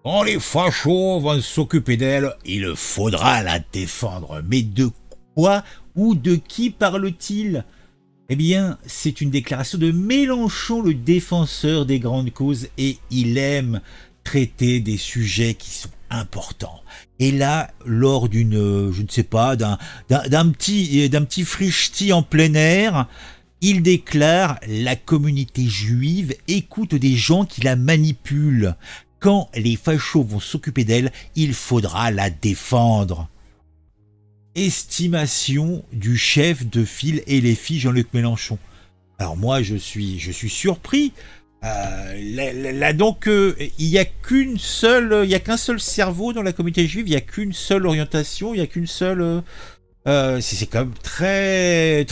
Quand les fachos vont s'occuper d'elle, il faudra la défendre. Mais de quoi ou de qui parle-t-il? Eh bien, c'est une déclaration de Mélenchon, le défenseur des grandes causes, et il aime traiter des sujets qui sont importants. Et là, lors d'une, je ne sais pas, d'un petit frichti en plein air, il déclare: la communauté juive écoute des gens qui la manipulent. Quand les fachos vont s'occuper d'elle, il faudra la défendre. Estimation du chef de file LFI Jean-Luc Mélenchon. Alors moi, je suis surpris. Donc, il y a qu'un seul cerveau dans la communauté juive, il y a qu'une seule orientation, il y a qu'une seule. C'est quand même très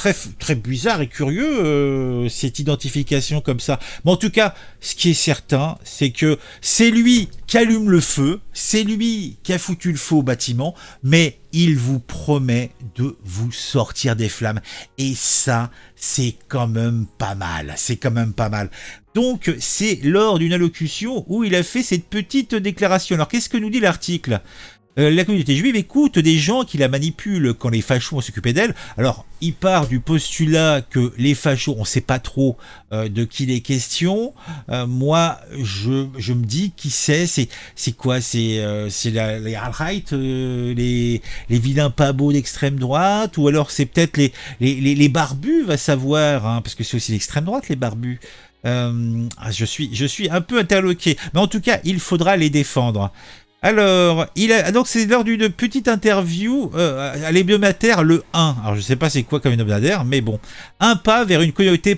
bizarre et curieux, cette identification comme ça. Mais en tout cas, ce qui est certain, c'est que c'est lui qui allume le feu, c'est lui qui a foutu le feu au bâtiment, mais il vous promet de vous sortir des flammes. Et ça, c'est quand même pas mal. Donc, c'est lors d'une allocution où il a fait cette petite déclaration. Alors, qu'est-ce que nous dit l'article ? La communauté juive écoute des gens qui la manipulent quand les fachos vont s'occuper d'elle. Alors, il part du postulat que les fachos, on ne sait pas trop de qui il est question. Moi, je me dis qui c'est quoi? C'est les alt-right, les vilains pas beaux d'extrême droite, ou alors c'est peut-être les barbus, va savoir, hein, parce que c'est aussi l'extrême droite, les barbus. Je suis un peu interloqué, mais en tout cas, il faudra les défendre. Alors, donc c'est lors d'une petite interview à l'hebdomadaire Le 1. Alors, je ne sais pas c'est quoi comme hebdomadaire, mais bon. Un pas vers une communauté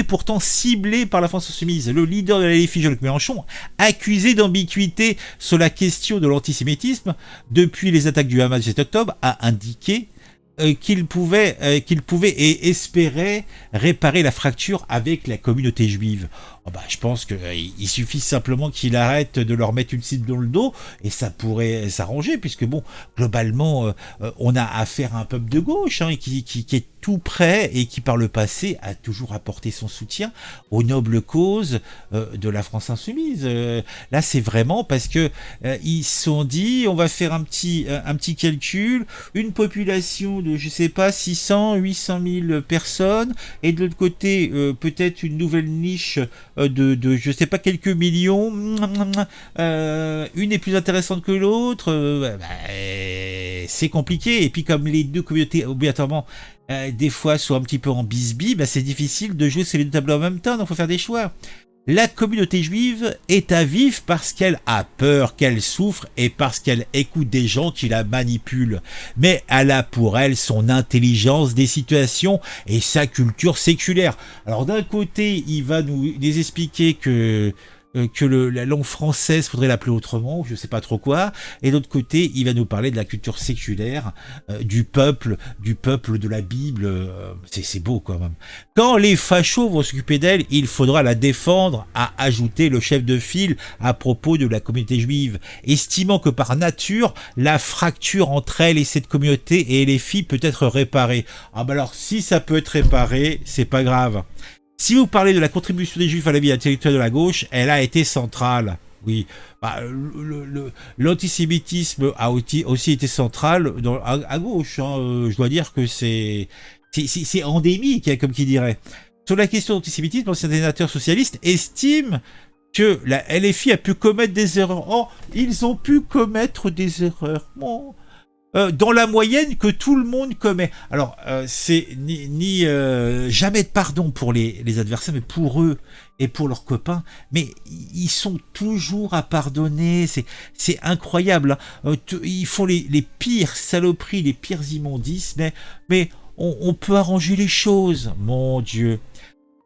pourtant ciblée par la France Insoumise. Le leader de la LFI, Jean-Luc Mélenchon, accusé d'ambiguïté sur la question de l'antisémitisme depuis les attaques du Hamas du 7 octobre, a indiqué qu'il pouvait et espérait réparer la fracture avec la communauté juive. Je pense qu'il suffit simplement qu'il arrête de leur mettre une cible dans le dos et ça pourrait s'arranger, puisque bon, globalement, on a affaire à un peuple de gauche, hein, qui est tout prêt et qui par le passé a toujours apporté son soutien aux nobles causes de la France insoumise. Là, c'est vraiment parce que ils se sont dit, on va faire un petit calcul, une population de, je sais pas, 600, 800 000 personnes, et de l'autre côté, peut-être une nouvelle niche de je sais pas, quelques millions. Une est plus intéressante que l'autre. C'est compliqué. Et puis, comme les deux communautés, obligatoirement, des fois, sont un petit peu en bisbille, c'est difficile de jouer sur les deux tableaux en même temps, donc il faut faire des choix. La communauté juive est à vif parce qu'elle a peur, qu'elle souffre et parce qu'elle écoute des gens qui la manipulent. Mais elle a pour elle son intelligence des situations et sa culture séculaire. Alors d'un côté, il va nous expliquer que la langue française, faudrait l'appeler autrement, ou je sais pas trop quoi, et de l'autre côté, il va nous parler de la culture séculaire, du peuple de la Bible. C'est beau quand même. Quand les fachos vont s'occuper d'elle, il faudra la défendre, a ajouté le chef de file à propos de la communauté juive, estimant que par nature, la fracture entre elle et cette communauté et les filles peut être réparée. Alors, si ça peut être réparé, c'est pas grave. Si vous parlez de la contribution des Juifs à la vie intellectuelle de la gauche, elle a été centrale. Oui, l'antisémitisme a aussi été central à gauche. Hein. Je dois dire que c'est endémique, comme qui dirait. Sur la question de l'antisémitisme, l'ancien sénateur socialiste estime que la LFI a pu commettre des erreurs. Oh, ils ont pu commettre des erreurs. Bon. Dans la moyenne que tout le monde commet. Alors, c'est jamais de pardon pour les adversaires, mais pour eux et pour leurs copains. Mais ils sont toujours à pardonner. C'est incroyable. Hein. Ils font les pires saloperies, les pires immondices, mais on peut arranger les choses. Mon Dieu.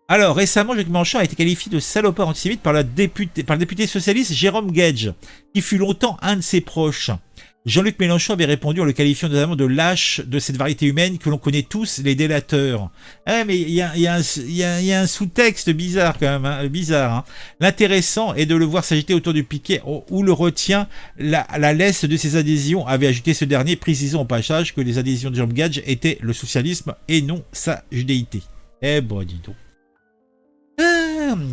Alors, récemment, Jean-Luc Mélenchon a été qualifié de salopard antisémite par le député socialiste Jérôme Guedj, qui fut longtemps un de ses proches. Jean-Luc Mélenchon avait répondu en le qualifiant notamment de lâche de cette variété humaine que l'on connaît tous, les délateurs. Mais il y a un sous-texte bizarre quand même, hein, bizarre. Hein. L'intéressant est de le voir s'agiter autour du piquet où le retient la laisse de ses adhésions, avait ajouté ce dernier, précisant au passage que les adhésions de Jérôme Guedj étaient le socialisme et non sa judéité. Bon, dis donc.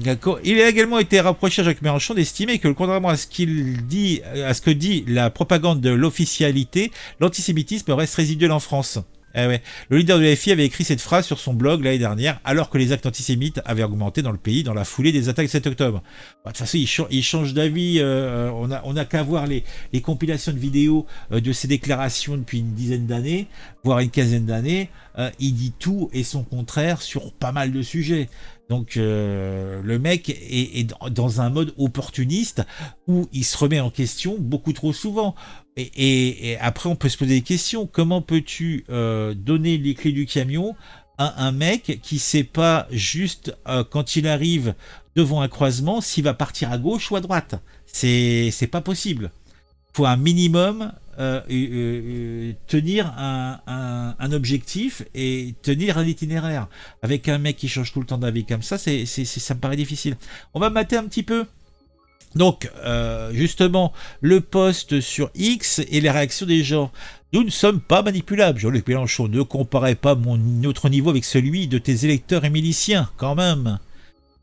d'accord. Il a également été rapproché à Jacques Mélenchon d'estimer que, contrairement à ce qu'il dit, à ce que dit la propagande de l'officialité, l'antisémitisme reste résiduel en France. Eh ouais. Le leader de LFI avait écrit cette phrase sur son blog l'année dernière, alors que les actes antisémites avaient augmenté dans le pays dans la foulée des attaques du 7 octobre. Bah, de toute façon, il change d'avis. On a qu'à voir les compilations de vidéos de ses déclarations depuis une dizaine d'années, voire une quinzaine d'années. Il dit tout et son contraire sur pas mal de sujets. Donc le mec est dans un mode opportuniste où il se remet en question beaucoup trop souvent. Et après, on peut se poser des questions. Comment peux-tu donner les clés du camion à un mec qui sait pas juste quand il arrive devant un croisement s'il va partir à gauche ou à droite? C'est pas possible. Il faut un minimum tenir un objectif et tenir un itinéraire. Avec un mec qui change tout le temps d'avis comme ça, ça me paraît difficile. On va mater un petit peu. Donc, justement, le post sur X et les réactions des gens. Nous ne sommes pas manipulables. Jean-Luc Mélenchon, ne comparez pas notre niveau avec celui de tes électeurs et miliciens, quand même.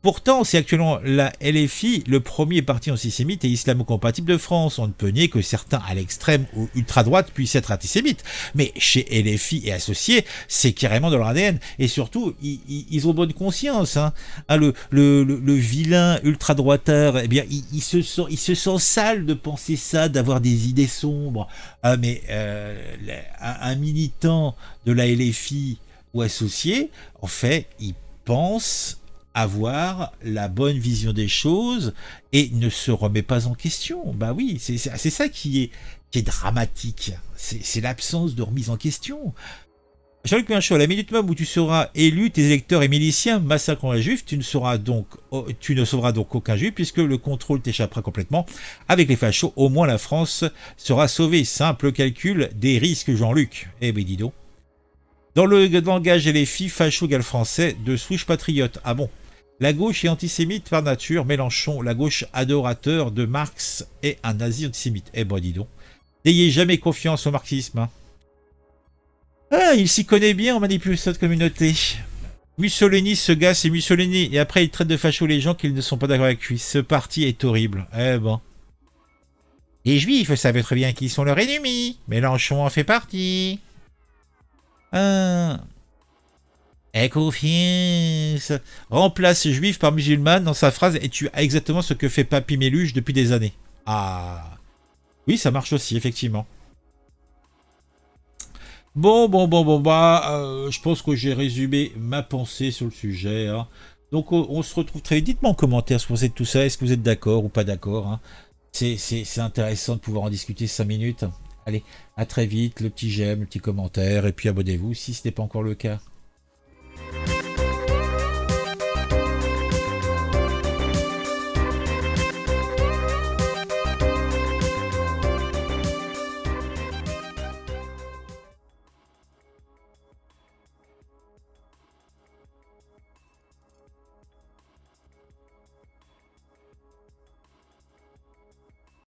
Pourtant, c'est actuellement la LFI, le premier parti antisémite et islamo-compatible de France. On ne peut nier que certains à l'extrême ou ultra-droite puissent être antisémites. Mais chez LFI et associés, c'est carrément dans leur ADN. Et surtout, ils ont bonne conscience. Hein. Le vilain ultra-droiteur, eh bien, il se sent sale de penser ça, d'avoir des idées sombres. Mais un militant de la LFI ou associé, en fait, il pense avoir la bonne vision des choses et ne se remet pas en question. Bah oui, c'est ça qui est dramatique. C'est l'absence de remise en question. Jean-Luc Mélenchon, à la minute même où tu seras élu, tes électeurs et miliciens massacrant les juifs, tu ne sauveras donc aucun juif puisque le contrôle t'échappera complètement. Avec les fachos, au moins la France sera sauvée. Simple calcul des risques, Jean-Luc. Eh ben dis donc. Dans le langage LFI, facho égale français, de souche patriote. Ah bon? La gauche est antisémite par nature. Mélenchon, la gauche adorateur de Marx, est un nazi antisémite. Eh ben dis donc. N'ayez jamais confiance au marxisme. Hein. Ah, il s'y connaît bien en manipulation de communauté. Mussolini, ce gars, c'est Mussolini. Et après, il traite de facho les gens qui ne sont pas d'accord avec lui. Ce parti est horrible. Eh ben. Les juifs savent très bien qui sont leurs ennemis. Mélenchon en fait partie. Confiance. Remplace juif par musulmane dans sa phrase et tu as exactement ce que fait Papy Méluche depuis des années. Ah. Oui, ça marche aussi, effectivement. Bon, je pense que j'ai résumé ma pensée sur le sujet. Hein. Donc, on se retrouve très vite. Dites-moi en commentaire ce que vous pensez de tout ça. Est-ce que vous êtes d'accord ou pas d'accord hein. C'est intéressant de pouvoir en discuter 5 minutes. Allez, à très vite, le petit j'aime, le petit commentaire, et puis abonnez-vous si ce n'est pas encore le cas.